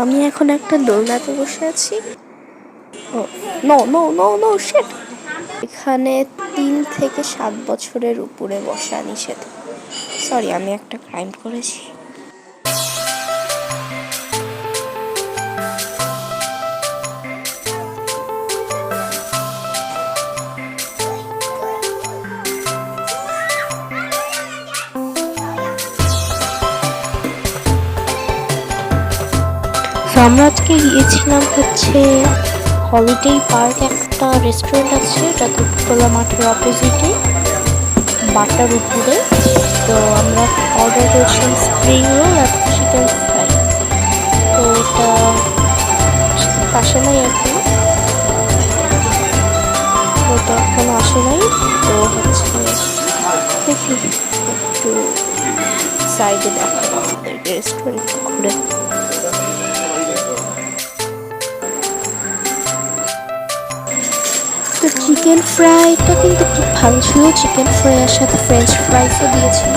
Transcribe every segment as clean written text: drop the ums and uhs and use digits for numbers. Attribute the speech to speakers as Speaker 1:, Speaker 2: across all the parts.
Speaker 1: আমি এখন একটা দোলনাতে বসে আছি। No no no no shit. এখানে 3 থেকে 7 বছরের উপরে বসা নিষেধ। সরি, আমি একটা ক্রাইম করেছি। আমরা আজকে গিয়েছিলাম হচ্ছে হলিডে পার্ক, একটা রেস্টুরেন্ট আছে এটা দুধকলা মাঠের অপোজিটে বাটার উপরে। তো আমরা অর্ডার করেছিলাম স্প্রিং রোল আর চিকেন ফ্রাই। তো এটা আসে নাই এখন, ওটা এখনো আসে নাই। তো হচ্ছে দেখি একটু সাইডে দেখাবো আমাদেরকে রেস্টুরেন্ট ঘুরে। তো চিকেন ফ্রাইটা কিন্তু খুব ভালো ছিল। চিকেন ফ্রাইয়ের সাথে ফ্রেঞ্চ ফ্রাইসও দিয়েছিল।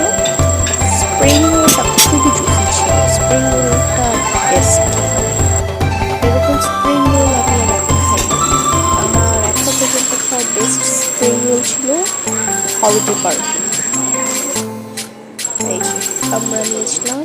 Speaker 1: স্প্রিং রোলটা খুবই জুসি ছিল। স্প্রিং রোলটা বেস্ট। এরকম স্প্রিং রোল আমি এর আগে খাই। আমার এখন পর্যন্ত খাওয়া বেস্ট স্প্রিং রোল ছিল হলিডে পার্কে। এই যে আমরা নিয়েছিলাম।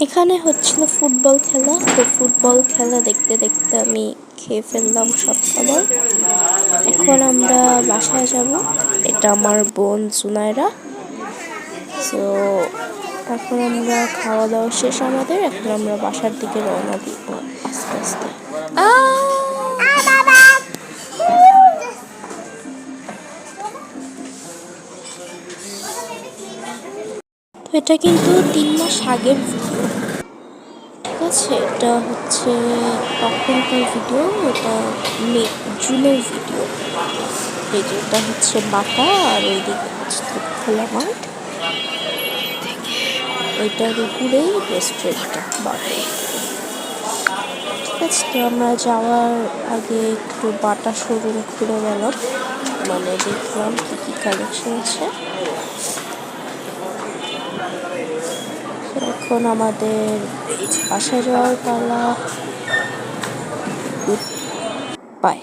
Speaker 1: এখানে হচ্ছিল ফুটবল খেলা। তো ফুটবল খেলা দেখতে দেখতে আমি খেয়ে ফেললাম সব খাবার। এখন আমরা বাসায় যাব। এটা আমার বোন জুনাইরা। তো এখন আমরা খাওয়া দাওয়া শেষ আমাদের। এখন আমরা বাসার দিকে রওনা দিব আস্তে আস্তে। তো এটা কিন্তু 3 মাস আগের ভিডিও, ঠিক আছে? এটা হচ্ছে তখনকার ভিডিও, এটা জুনের ভিডিও। এই যে এটা হচ্ছে বাটা আর ওইদিকে হচ্ছে খোলা মাঠ। ওইটার উপরেই রেস্টুরেন্টটা বাটা। ঠিক আছে, তো আমরা যাওয়ার আগে একটু বাটা শোরুম ঘুরে গেলাম, মানে দেখলাম কি কি কালেকশন আছে। এখন আমাদের বাসায় যাওয়ার পালা। Good bye.